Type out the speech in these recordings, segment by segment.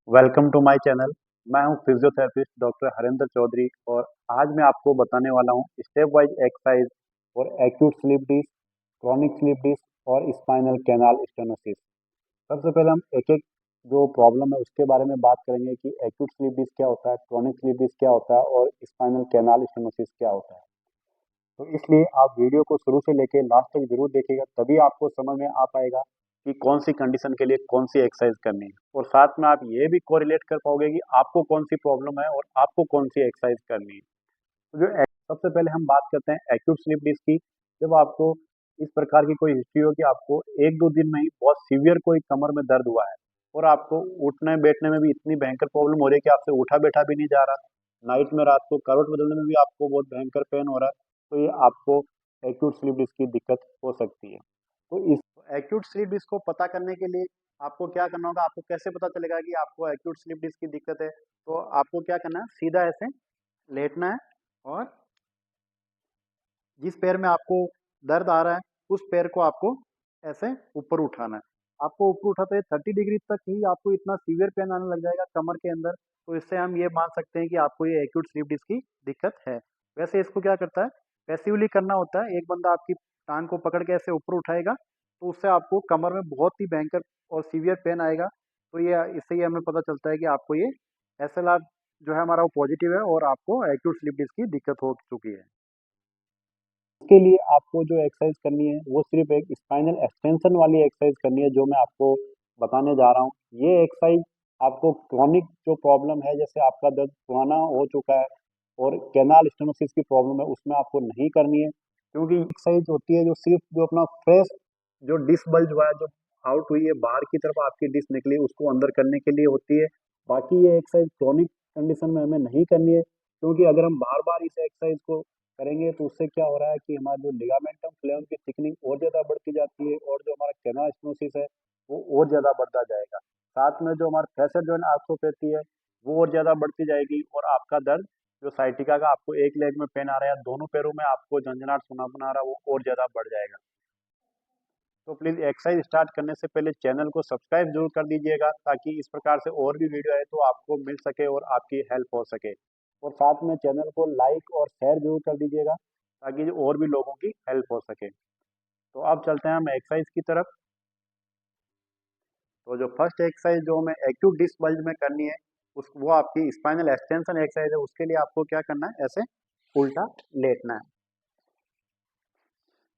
Welcome to my channel. मैं हूं physiotherapist doctor Harendra Chaudhary और आज मैं आपको बताने वाला हूं स्टेप वाइज एक्सरसाइज और acute slip disc, chronic slip disc और स्पाइनल कैनाल स्टेनोसिस। सबसे पहले हम एक एक जो प्रॉब्लम है उसके बारे में बात करेंगे कि एक्यूट स्लीप डिस्क क्या होता है, क्रॉनिक स्लीप डिस्क क्या होता है और स्पाइनल कैनाल स्टेनोसिस क्या होता है। तो इसलिए आप वीडियो को शुरू से लेके लास्ट तक जरूर देखिएगा, तभी आपको समझ में आ पाएगा कि कौन सी कंडीशन के लिए कौन सी एक्सरसाइज करनी है और साथ में आप ये भी कोरिलेट कर पाओगे कि आपको कौन सी प्रॉब्लम है और आपको कौन सी एक्सरसाइज करनी है। तो सबसे पहले हम बात करते हैं एक्यूट स्लीप डिस्क की। जब आपको इस प्रकार की कोई हिस्ट्री हो कि आपको एक दो दिन में ही बहुत सीवियर कोई कमर में दर्द हुआ है और आपको उठने बैठने में भी इतनी भयंकर प्रॉब्लम हो रही है कि आपसे उठा बैठा भी नहीं जा रहा, नाइट में रात को करवट बदलने में भी आपको बहुत भयंकर पेन हो रहा है, तो ये आपको एक्यूट स्लीप डिस्क की दिक्कत हो सकती है। तो इस एक्यूट स्लीप डिस्क को पता करने के लिए आपको क्या करना होगा, आपको कैसे पता चलेगा कि आपको एक्यूट स्लीप डिस्क की दिक्कत है। तो आपको क्या करना है, सीधा ऐसे लेटना है और जिस पैर में आपको दर्द आ रहा है उस पैर को आपको ऐसे ऊपर उठाना है। आपको ऊपर उठाते ही 30 डिग्री तक ही आपको इतना सीवियर पेन आने लग जाएगा कमर के अंदर। तो इससे हम ये मान सकते हैं कि आपको ये एक्यूट स्लीप डिस्क की दिक्कत है। वैसे इसको क्या करता है, पैसिवली करना होता है। एक बंदा आपकी टांग को पकड़ के ऐसे ऊपर उठाएगा तो उससे आपको कमर में बहुत ही भयंकर और सीवियर पेन आएगा। तो ये इससे ही हमें पता चलता है कि आपको ये SLR जो है हमारा वो पॉजिटिव है और आपको एक्यूट स्लीप डिस्क की दिक्कत हो चुकी है। इसके लिए आपको जो एक्सरसाइज करनी है वो सिर्फ एक स्पाइनल एक्सटेंशन वाली एक्सरसाइज करनी है जो मैं आपको बताने जा रहा हूँ। ये एक्सरसाइज आपको क्रॉनिक जो प्रॉब्लम है, जैसे आपका दर्द पुराना हो चुका है और कैनाल स्टेनोसिस की प्रॉब्लम है, उसमें आपको नहीं करनी है, क्योंकि एक्सरसाइज होती है जो सिर्फ जो अपना फ्रेश जो डिस्क बल्ज हुआ है, जो आउट हुई है बाहर की तरफ आपकी डिस्क निकली, उसको अंदर करने के लिए होती है। बाकी ये एक्सरसाइज क्रॉनिक कंडीशन में हमें नहीं करनी है, क्योंकि अगर हम बार बार इस एक्सरसाइज को करेंगे तो उससे क्या हो रहा है कि हमारा जो लिगामेंटम फ्लेम की थिकनिंग और ज़्यादा बढ़ती जाती है और जो हमारा कैनाल स्टेनोसिस है वो और ज़्यादा बढ़ता जाएगा। साथ में जो हमारा फ्लेक्सर जॉइंट आर्थ्रोपैथी है वो और ज़्यादा बढ़ती जाएगी और आपका दर्द जो साइटिका का आपको एक लेग में पेन आ रहा है या दोनों पैरों में आपको झंझनाट सुना आ रहा है वो और ज़्यादा बढ़ जाएगा। तो प्लीज़ एक्सरसाइज स्टार्ट करने से पहले चैनल को सब्सक्राइब जरूर कर दीजिएगा, ताकि इस प्रकार से और भी वीडियो आए तो आपको मिल सके और आपकी हेल्प हो सके। और साथ में चैनल को लाइक और शेयर जरूर कर दीजिएगा ताकि और भी लोगों की हेल्प हो सके। तो अब चलते हैं हम एक्सरसाइज की तरफ। तो जो फर्स्ट एक्सरसाइज जो हमें एक्यूट डिस्क बल्ज में करनी है उस वो आपकी स्पाइनल एक्सटेंशन एक्सरसाइज है। उसके लिए आपको क्या करना है, ऐसे उल्टा लेटना है।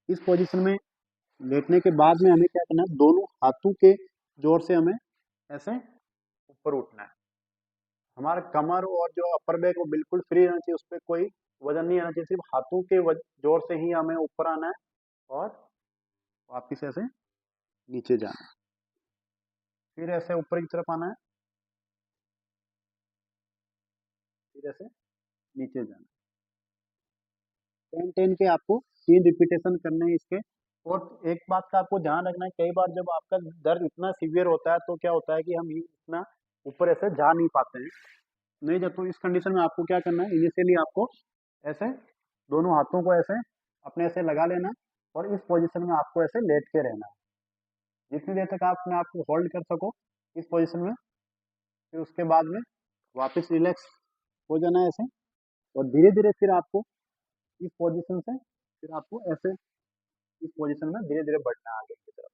इस पोजीशन में लेटने के बाद में हमें क्या करना है, दोनों हाथों के जोर से हमें ऐसे ऊपर उठना है। हमारा कमर और जो अपर बैक वो बिल्कुल फ्री रहना चाहिए, उस पर कोई वजन नहीं आना चाहिए, सिर्फ हाथों के जोर से ही हमें ऊपर आना है और वापिस ऐसे नीचे जाना है। फिर ऐसे ऊपर की तरफ आना है, फिर ऐसे नीचे जाना है। 10 10 के आपको 3 रिपीटेशन करने हैं इसके। और एक बात का आपको ध्यान रखना है, कई बार जब आपका दर्द इतना सीवियर होता है तो क्या होता है कि हम इतना ऊपर ऐसे जा नहीं पाते हैं। नहीं, जब तो इस कंडीशन में आपको क्या करना है, इनिशियली आपको ऐसे दोनों हाथों को ऐसे अपने ऐसे लगा लेना और इस पोजीशन में आपको ऐसे लेट के रहना है जितनी देर तक आप अपने आप को होल्ड कर सको इस पोजीशन में। फिर उसके बाद में वापस रिलैक्स हो जाना है ऐसे, और धीरे धीरे फिर आपको इस पोजीशन से फिर आपको ऐसे इस पोजीशन में धीरे धीरे बढ़ना है आगे की तरफ।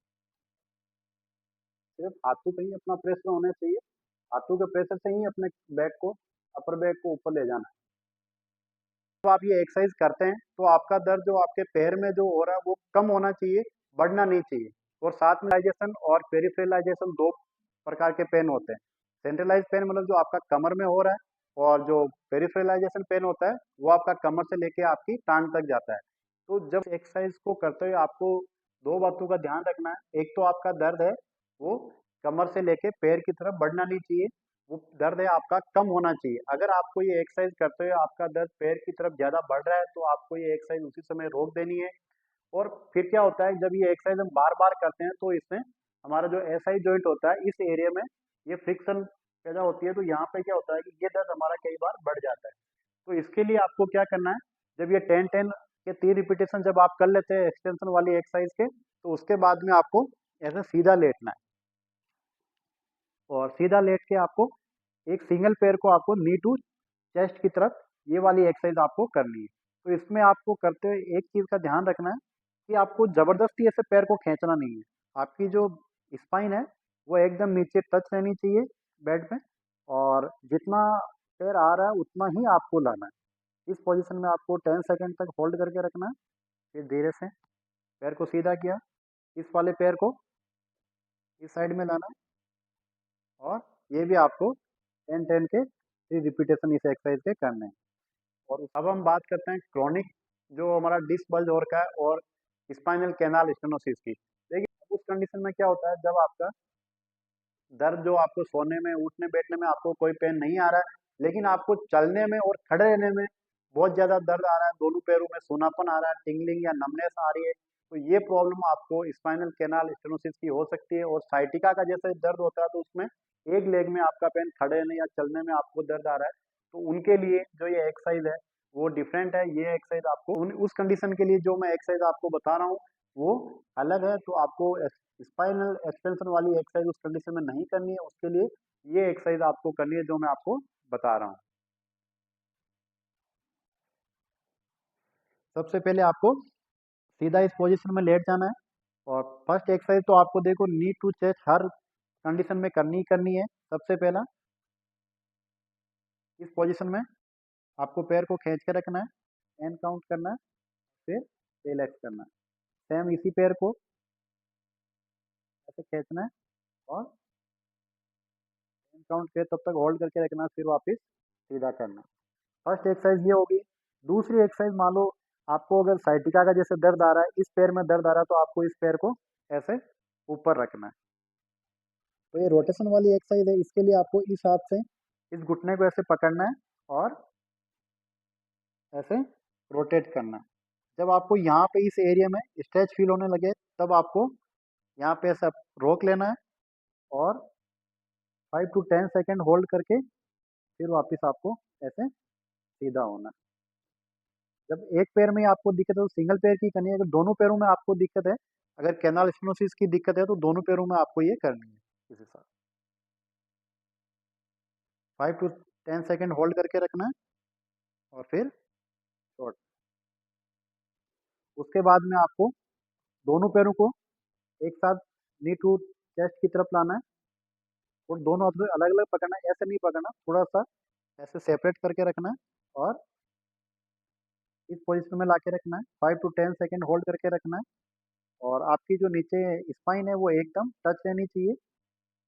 सिर्फ हाथों पे ही अपना प्रेशर होना चाहिए, हाथों के प्रेशर से ही अपने बैक को अपर बैक को ऊपर ले जाना है। जब आप ये एक्सरसाइज करते हैं तो आपका दर्द जो आपके पैर में जो हो रहा है वो कम होना चाहिए, बढ़ना नहीं चाहिए। और साथ में सेंट्रलाइजेशन और पेरिफेरलाइजेशन दो प्रकार के पेन होते हैं। सेंट्रलाइज पेन मतलब जो आपका कमर में हो रहा है, और जो पेरिफेरलाइजेशन पेन होता है वो आपका कमर से लेके आपकी टांग तक जाता है। तो जब एक्सरसाइज को करते हुए आपको दो बातों का ध्यान रखना है। एक तो आपका दर्द है वो कमर से लेके पैर की तरफ बढ़ना नहीं चाहिए, वो दर्द है आपका कम होना चाहिए। अगर आपको ये एक्सरसाइज करते हुए आपका दर्द पैर की तरफ ज़्यादा बढ़ रहा है तो आपको ये एक्सरसाइज उसी समय रोक देनी है। और फिर क्या होता है, जब ये एक्सरसाइज हम बार बार करते हैं तो इसमें हमारा जो एसआई जॉइंट होता है इस एरिया में ये फ्रिक्शन पैदा होती है। तो यहाँ पे क्या होता है कि ये दर्द हमारा कई बार बढ़ जाता है। तो इसके लिए आपको क्या करना है, जब ये 10 10 के 3 रिपीटेशन जब आप कर लेते हैं एक्सटेंशन वाली एक्सरसाइज के, तो उसके बाद में आपको ऐसे सीधा लेटना है और सीधा लेट के आपको एक सिंगल पैर को आपको नी टू चेस्ट की तरफ ये वाली एक्सरसाइज आपको करनी है। तो इसमें आपको करते हुए एक चीज़ का ध्यान रखना है कि आपको ज़बरदस्ती ऐसे पैर को खींचना नहीं है। आपकी जो स्पाइन है वो एकदम नीचे टच रहनी चाहिए बेड पे, और जितना पैर आ रहा है उतना ही आपको लाना है। इस पोजीशन में आपको 10 सेकंड तक होल्ड करके रखना है। फिर धीरे से पैर को सीधा किया, इस वाले पैर को इस साइड में लाना है, और ये भी आपको 10-10 के 3 रिपीटेशन इस एक्सरसाइज के करने हैं। और अब हम बात करते हैं क्रॉनिक जो हमारा डिस्क बल्ज और का है और स्पाइनल कैनाल स्टेनोसिस की। देखिए उस कंडीशन में क्या होता है, जब आपका दर्द जो आपको सोने में उठने बैठने में आपको कोई पेन नहीं आ रहा है, लेकिन आपको चलने में और खड़े रहने में बहुत ज़्यादा दर्द आ रहा है, दोनों पैरों में सूनापन आ रहा है, टिंगलिंग या नमनेस आ रही है, तो ये प्रॉब्लम आपको स्पाइनल कैनाल स्टेनोसिस की हो सकती है। और साइटिका का जैसे दर्द होता है तो उसमें एक लेग में आपका पेन खड़े रहने या चलने में आपको दर्द आ रहा है, तो उनके लिए जो ये एक्सरसाइज है वो डिफरेंट है। ये एक्सरसाइज आपको उस कंडीशन के लिए जो मैं एक्सरसाइज आपको बता रहा हूँ वो अलग है, तो आपको स्पाइनल एक्सटेंशन वाली एक्सरसाइज उस कंडीशन में नहीं करनी है। उसके लिए ये एक्सरसाइज आपको करनी है जो मैं आपको बता रहा हूँ। सबसे पहले आपको सीधा इस पोजीशन में लेट जाना है, और फर्स्ट एक्सरसाइज तो आपको देखो नी टू चेस्ट हर कंडीशन में करनी ही करनी है। सबसे पहला इस पोजीशन में आपको पैर को खींच के रखना है, 10 काउंट करना है, फिर रिलैक्स करना है। सेम इसी पैर को ऐसे खींचना है और 10 काउंट के तब तक होल्ड करके रखना है, फिर वापस सीधा करना है। फर्स्ट एक्सरसाइज ये होगी। दूसरी एक्सरसाइज मान लो आपको अगर साइटिका का जैसे दर्द आ रहा है, इस पैर में दर्द आ रहा है, तो आपको इस पैर को ऐसे ऊपर रखना है। तो ये रोटेशन वाली एक्सरसाइज है, इसके लिए आपको इस हाथ से इस घुटने को ऐसे पकड़ना है और ऐसे रोटेट करना है। जब आपको यहाँ पे इस एरिया में स्ट्रेच फील होने लगे तब आपको यहाँ पे ऐसा रोक लेना है और 5 to 10 सेकेंड होल्ड करके फिर वापस आपको ऐसे सीधा होना है। जब एक पैर में आपको दिक्कत है तो सिंगल पैर की करनी है, अगर दोनों पैरों में आपको दिक्कत है, अगर कैनाल स्टेनोसिस की दिक्कत है तो दोनों पैरों में आपको ये करनी है। इस हिसाब 5 to 10 सेकेंड होल्ड करके रखना है और फिर शॉर्ट। उसके बाद में आपको दोनों पैरों को एक साथ नी टू चेस्ट की तरफ लाना है और दोनों हाथों से अलग अलग पकड़ना है, ऐसे नहीं पकड़ना, थोड़ा सा ऐसे सेपरेट करके रखना है और इस पोजीशन में लाके रखना है। 5 to 10 सेकेंड होल्ड करके रखना है, और आपकी जो नीचे स्पाइन है वो एकदम टच रहनी चाहिए,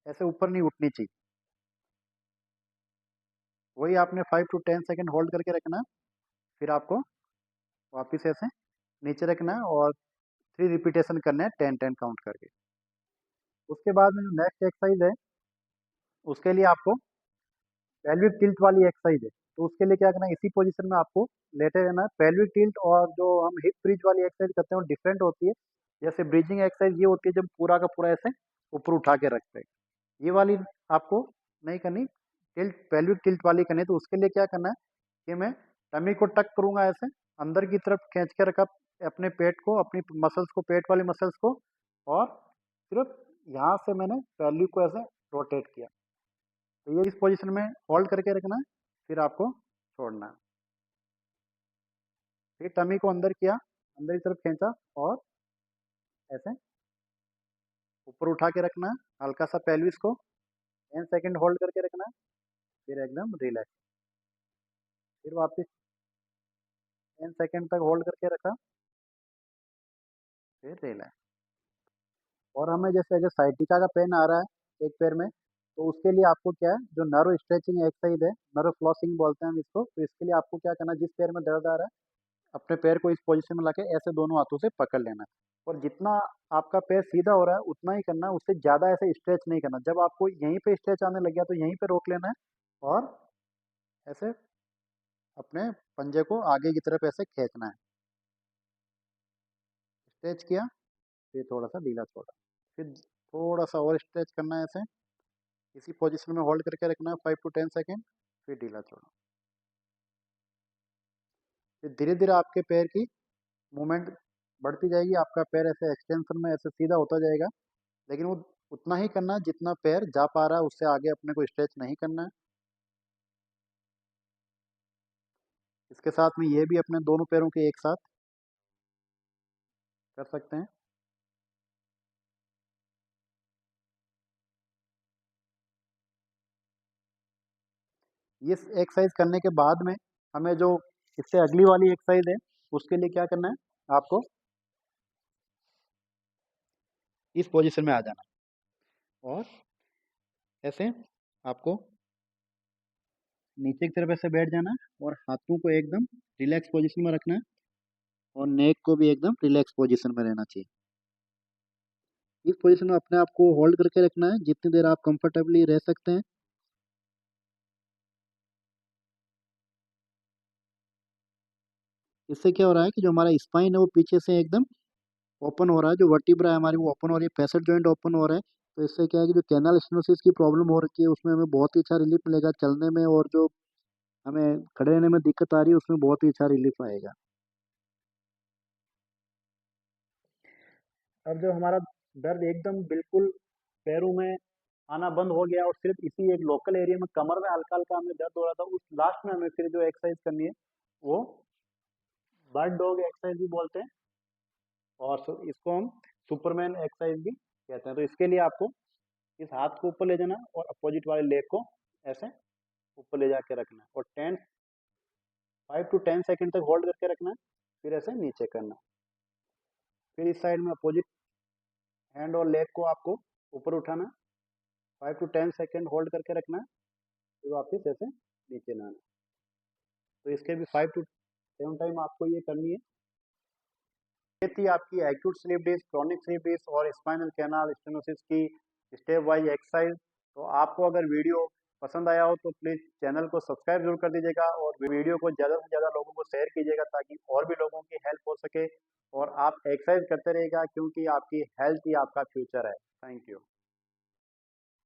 ऐसे ऊपर नहीं उठनी चाहिए। वही आपने 5 to 10 सेकेंड होल्ड करके रखना है, फिर आपको वापस ऐसे नीचे रखना है और 3 रिपीटेशन करने हैं 10-10 काउंट करके। उसके बाद में जो नेक्स्ट एक्सरसाइज है उसके लिए आपको पेल्विक टिल्ट वाली एक्सरसाइज है, तो उसके लिए क्या करना है, इसी पोजीशन में आपको लेटे रहना है। पेल्विक टिल्ट और जो हम हिप ब्रिज वाली एक्सरसाइज करते हैं वो डिफरेंट होती है। जैसे ब्रिजिंग एक्सरसाइज ये होती है जब पूरा का पूरा ऐसे ऊपर उठा के रखते हैं, ये वाली आपको नहीं करनी, टिल्ट पेल्विक टिल्ट वाली करनी है। तो उसके लिए क्या करना है कि मैं टमी को टक करूंगा, ऐसे अंदर की तरफ खींच के रखा अपने पेट को, अपनी मसल्स को, पेट वाली मसल्स को, और सिर्फ यहाँ से मैंने पेल्विक को ऐसे रोटेट किया। तो ये इस पोजीशन में होल्ड करके रखना है, फिर आपको छोड़ना है। फिर टमी को अंदर किया, अंदर की तरफ खींचा और ऐसे ऊपर उठा के रखना है, हल्का सा पेल्विस को 10 सेकेंड होल्ड करके रखना है, फिर एकदम रिलैक्स, फिर वापस 10 सेकेंड तक होल्ड करके रखा, फिर रिलैक्स। और हमें जैसे अगर साइटिका का पेन आ रहा है एक पैर में, तो उसके लिए आपको क्या है, जो नर्व स्ट्रेचिंग एक्सरसाइज है, नर्व फ्लॉसिंग बोलते हैं हम इसको, तो इसके लिए आपको क्या करना है, जिस पैर में दर्द आ रहा है अपने पैर को इस पोजीशन में लाके ऐसे दोनों हाथों से पकड़ लेना है, और जितना आपका पैर सीधा हो रहा है उतना ही करना है, उससे ज़्यादा ऐसे स्ट्रेच नहीं करना। जब आपको यहीं पे स्ट्रेच आने लग गया तो यहीं पे रोक लेना है और ऐसे अपने पंजे को आगे की तरफ ऐसे खींचना है। स्ट्रेच किया, फिर थोड़ा सा ढीला छोड़ा, फिर थोड़ा सा और स्ट्रेच करना है, ऐसे इसी पोजीशन में होल्ड करके रखना है 5 to 10 सेकेंड, फिर ढीला छोड़ा। फिर धीरे धीरे आपके पैर की मूवमेंट बढ़ती जाएगी, आपका पैर ऐसे एक्सटेंशन में ऐसे सीधा होता जाएगा, लेकिन वो उतना ही करना है जितना पैर जा पा रहा है, उससे आगे अपने को स्ट्रेच नहीं करना है। इसके साथ में ये भी अपने दोनों पैरों के एक साथ कर सकते हैं। इस एक्सरसाइज करने के बाद में हमें जो इससे अगली वाली एक्सरसाइज है, उसके लिए क्या करना है आपको, इस पोजीशन में आ जाना है और ऐसे आपको नीचे की तरफ ऐसे बैठ जाना है और हाथों को एकदम रिलैक्स पोजीशन में रखना है और नेक को भी एकदम रिलैक्स पोजीशन में रहना चाहिए। इस पोजीशन में अपने आप को होल्ड करके रखना है जितनी देर आप कंफर्टेबली रह सकते हैं। इससे क्या हो रहा है कि जो हमारा स्पाइन है वो पीछे से एकदम ओपन हो रहा है, जो वर्टिब्रा है हमारी वो ओपन हो रही है, फैसेट जॉइंट ओपन हो रहा है। तो इससे क्या है कि जो कैनाल स्टेनोसिस की प्रॉब्लम हो रखी है उसमें हमें बहुत ही अच्छा रिलीफ मिलेगा चलने में, और जो हमें खड़े रहने में दिक्कत आ रही है उसमें बहुत ही अच्छा रिलीफ आएगा। अब जो हमारा दर्द एकदम बिल्कुल पैरों में आना बंद हो गया और सिर्फ इसी एक लोकल एरिया में कमर में हल्का हल्का हमें दर्द हो रहा था, उस लास्ट में हमें फिर जो एक्सरसाइज करनी है वो बर्ड डॉग एक्सरसाइज भी बोलते हैं और इसको हम सुपरमैन एक्सरसाइज भी कहते हैं। तो इसके लिए आपको इस हाथ को ऊपर ले जाना है और अपोजिट वाले लेग को ऐसे ऊपर ले जाके रखना है और 5 to 10 सेकंड तक होल्ड करके रखना है, फिर ऐसे नीचे करना है। फिर इस साइड में अपोजिट हैंड और लेग को आपको ऊपर उठाना है, 5 to 10 सेकंड होल्ड करके रखना है, फिर वापस ऐसे नीचे लाना है। तो इसके भी 5 to 7 टाइम आपको ये करनी है। ये थी आपकी acute slip disc, chronic slip disc और स्पाइनल कैनाल स्टेनोसिस की स्टेप वाइज एक्सरसाइज। तो आपको अगर वीडियो पसंद आया हो तो प्लीज़ चैनल को सब्सक्राइब जरूर कर दीजिएगा और वीडियो को ज़्यादा से ज़्यादा लोगों को शेयर कीजिएगा ताकि और भी लोगों की हेल्प हो सके और आप एक्सरसाइज करते रहिएगा क्योंकि आपकी हेल्थ ही आपका फ्यूचर है। Thank you.